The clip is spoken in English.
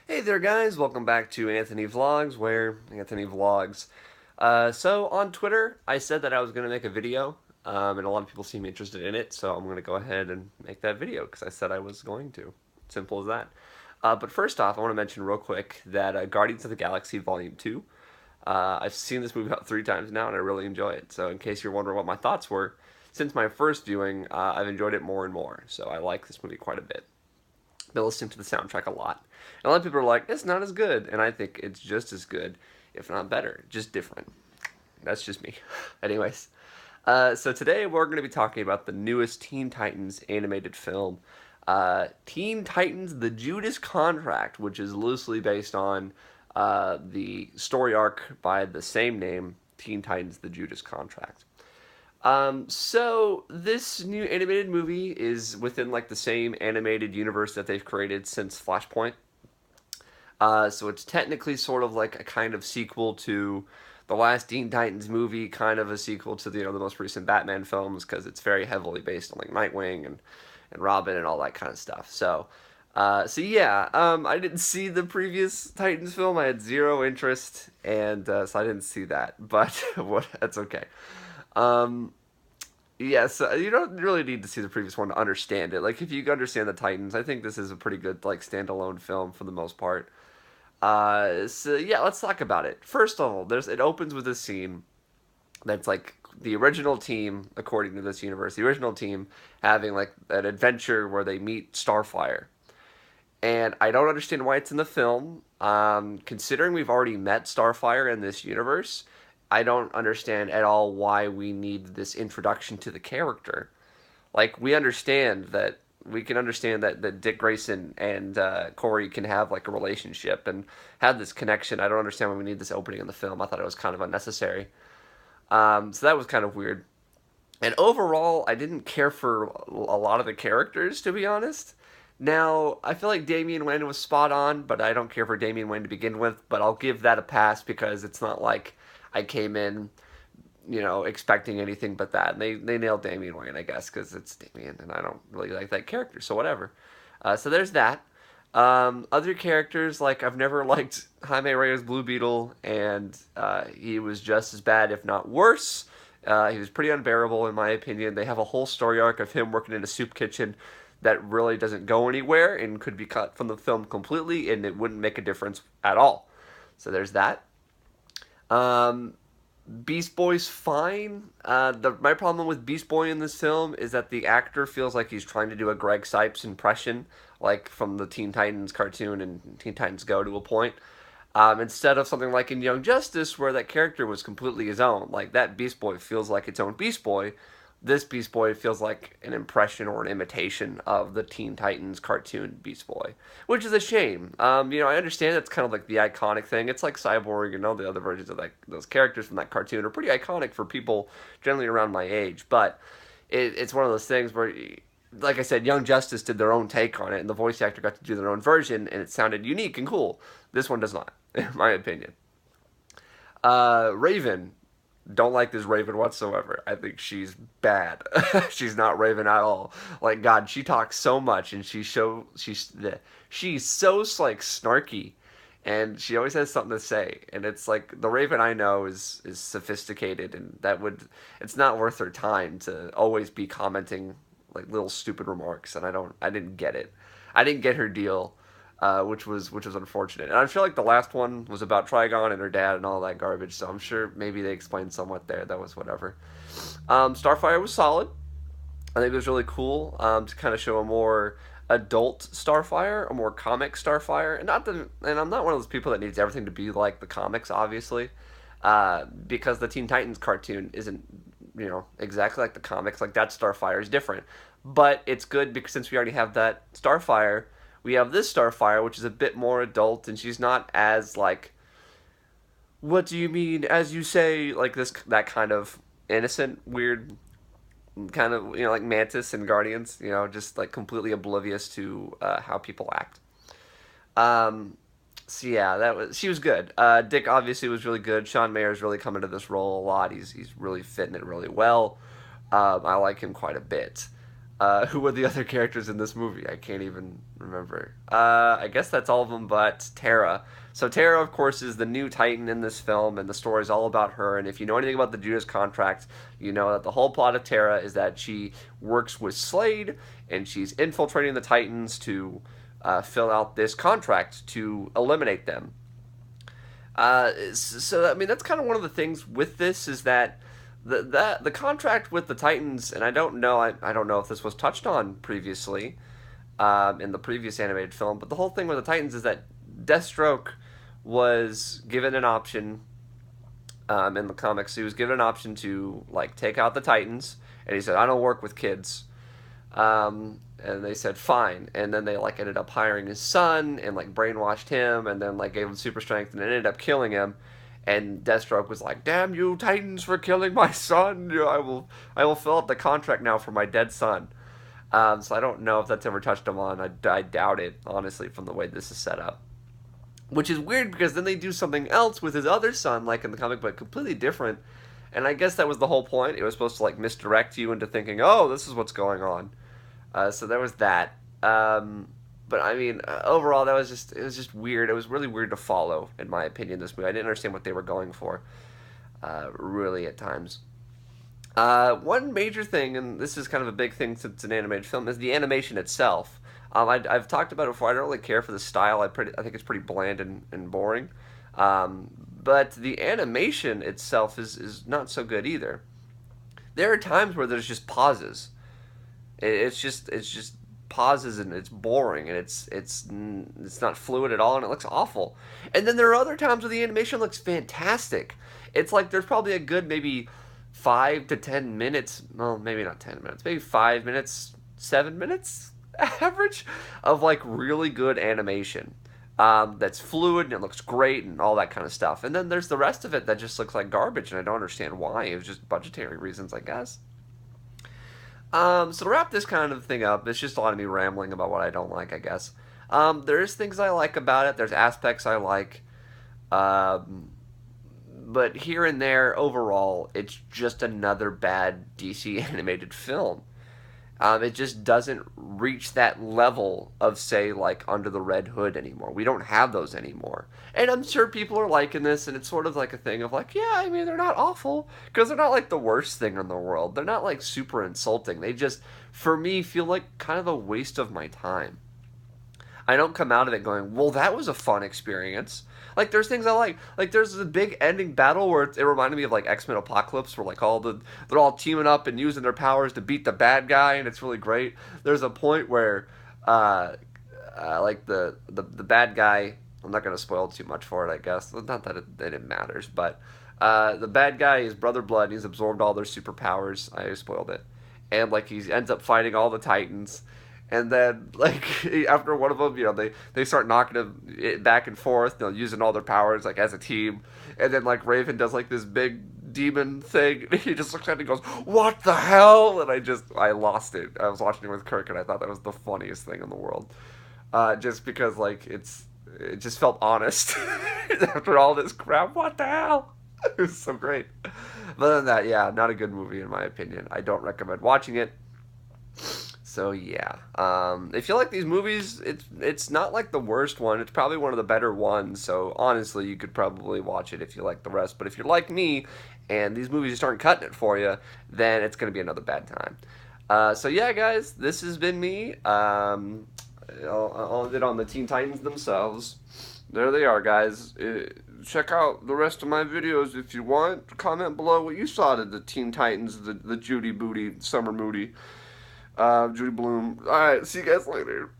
Hey there, guys! Welcome back to Anthony Vlogs, where Anthony vlogs. So on Twitter, I said that I was going to make a video, and a lot of people seem interested in it, so I'm going to go ahead and make that video because I said I was going to. Simple as that. But first off, I want to mention real quick that Guardians of the Galaxy Volume 2, I've seen this movie about 3 times now, and I really enjoy it. So in case you're wondering what my thoughts were, since my first viewing, I've enjoyed it more and more. So I like this movie quite a bit. Been listening to the soundtrack a lot. And a lot of people are like, it's not as good. And I think it's just as good, if not better, just different. That's just me. Anyways, so today we're going to be talking about the newest Teen Titans animated film, Teen Titans: The Judas Contract, which is loosely based on the story arc by the same name, Teen Titans: The Judas Contract. So this new animated movie is within like the same animated universe that they've created since Flashpoint. So it's technically sort of like a kind of sequel to the last Teen Titans movie, kind of a sequel to the the most recent Batman films because it's very heavily based on like Nightwing and Robin and all that kind of stuff. I didn't see the previous Titans film. I had zero interest, and so I didn't see that. But what? That's okay. Um, Yes, you don't really need to see the previous one to understand it. Like if you understand the Titans, I think this is a pretty good like standalone film for the most part. Let's talk about it. First of all, it opens with a scene that's like the original team, according to this universe, the original team having like an adventure where they meet Starfire. And I don't understand why it's in the film. Considering we've already met Starfire in this universe, I don't understand at all why we need this introduction to the character. Like we can understand that Dick Grayson and Corey can have like a relationship and have this connection. I don't understand why we need this opening in the film. I thought it was kind of unnecessary. So that was kind of weird. And overall, I didn't care for a lot of the characters, to be honest. Now, I feel like Damian Wayne was spot on, but I don't care for Damian Wayne to begin with. But I'll give that a pass because it's not like I came in, expecting anything but that. And they nailed Damian Wayne, I guess, because it's Damian, and I don't really like that character, so whatever. So there's that. Other characters, like I've never liked Jaime Reyes Blue Beetle, and he was just as bad, if not worse. He was pretty unbearable, in my opinion. They have a whole story arc of him working in a soup kitchen that really doesn't go anywhere and could be cut from the film completely, and it wouldn't make a difference at all. So there's that. Um, Beast Boy's fine. My problem with Beast Boy in this film is that the actor feels like he's trying to do a Greg Sipes impression, like from the Teen Titans cartoon and Teen Titans Go to a point. Instead of something like in Young Justice, where that character was completely his own. Like that Beast Boy feels like its own Beast Boy. This Beast Boy feels like an impression or an imitation of the Teen Titans cartoon Beast Boy, which is a shame. I understand it's kind of like the iconic thing. It's like Cyborg and all the other versions of like those characters from that cartoon are pretty iconic for people generally around my age. But it's one of those things where, like I said, Young Justice did their own take on it, and the voice actor got to do their own version, and it sounded unique and cool. This one does not, in my opinion. Raven, don't like this Raven whatsoever. I think she's bad. She's not Raven at all. Like God, she talks so much, and she's so like snarky, and she always has something to say. And it's like the Raven I know is sophisticated, and it's not worth her time to always be commenting like little stupid remarks. And I didn't get it. I didn't get her deal, which was unfortunate. And I feel like the last one was about Trigon and her dad and all that garbage. So I'm sure maybe they explained somewhat there. That was whatever. Starfire was solid. I think it was really cool to kind of show a more adult Starfire, a more comic Starfire, and I'm not one of those people that needs everything to be like the comics, obviously, because the Teen Titans cartoon isn't exactly like the comics. Like that Starfire is different, but it's good because since we already have that Starfire, we have this Starfire, which is a bit more adult, and she's not as like, what do you mean, as you say, like this that kind of innocent, weird kind of like Mantis and Guardians, just like completely oblivious to how people act. Um, she was good. Dick obviously was really good. Sean Mayer's really come into this role a lot. He's really fitting it really well. I like him quite a bit. Who were the other characters in this movie? I can't even remember. I guess that's all of them but Tara. So Tara, of course, is the new Titan in this film, and the story is all about her. And if you know anything about the Judas contract, you know that the whole plot of Tara is that she works with Slade, and she's infiltrating the Titans to fill out this contract to eliminate them. So I mean, that's kind of one of the things with this is that the contract with the Titans, and I don't know if this was touched on previously in the previous animated film, but the whole thing with the Titans is that Deathstroke was given an option in the comics. He was given an option to like take out the Titans, and he said, "I don't work with kids." And they said fine, and then they like ended up hiring his son and like brainwashed him, and then like gave him super strength, and ended up killing him. And Deathstroke was like, "Damn you, Titans, for killing my son! I will fill out the contract now for my dead son." So I don't know if that's ever touched him on. I doubt it, honestly, from the way this is set up. Which is weird because then they do something else with his other son, like in the comic book, completely different. And I guess that was the whole point. It was supposed to like misdirect you into thinking, "Oh, this is what's going on." So there was that. But I mean, overall, it was just weird. It was really weird to follow, in my opinion. This movie, I didn't understand what they were going for, really at times. One major thing, and this is kind of a big thing since it's an animated film, is the animation itself. I've talked about it before. I don't really care for the style. I think it's pretty bland and boring. But the animation itself is not so good either. There are times where there's just pauses. It's just pauses and it's boring and it's not fluid at all and it looks awful. And then there are other times where the animation looks fantastic. It's like there's probably a good maybe 5 to 10 minutes, well maybe not 10 minutes, maybe 5 minutes, 7 minutes average of like really good animation. That's fluid and it looks great and all that kind of stuff. And then there's the rest of it that just looks like garbage and I don't understand why. It was just budgetary reasons, I guess. So to wrap this kind of thing up, it's just a lot of me rambling about what I don't like, I guess. There's things I like about it. There's aspects I like. Um, but here and there, overall, it's just another bad DC animated film. It just doesn't reach that level of, say, like Under the Red Hood anymore. We don't have those anymore. And I'm sure people are liking this, and it's sort of like a thing of like, yeah, I mean, they're not awful, because they're not like the worst thing in the world. They're not like super insulting. They just, for me, feel like kind of a waste of my time. I don't come out of it going, well, that was a fun experience. Like, there's things I like. Like, there's a big ending battle where it reminded me of, like, X-Men Apocalypse, where, like, they're all teaming up and using their powers to beat the bad guy, and it's really great. There's a point where, like, the bad guy, I'm not going to spoil too much for it, I guess. Not that it matters, but the bad guy is Brother Blood, and he's absorbed all their superpowers. I spoiled it. And, like, he ends up fighting all the Titans. And then, like, after one of them, you know, they start knocking him back and forth, you know, using all their powers, like, as a team. And then, like, Raven does, like, this big demon thing. And he just looks at it and goes, "What the hell?" And I lost it. I was watching it with Kirk, and I thought that was the funniest thing in the world. Just because, like, it just felt honest. After all this crap, what the hell? It was so great. But other than that, yeah, not a good movie, in my opinion. I don't recommend watching it. So yeah, if you like these movies, it's not like the worst one. It's probably one of the better ones. So honestly, you could probably watch it if you like the rest. But if you're like me, and these movies just aren't cutting it for you, then it's gonna be another bad time. So yeah, guys, this has been me. All of it on the Teen Titans themselves. There they are, guys. Check out the rest of my videos if you want. Comment below what you thought of the Teen Titans, the Judy Booty, Summer Moody. Judy Bloom. Alright, see you guys later.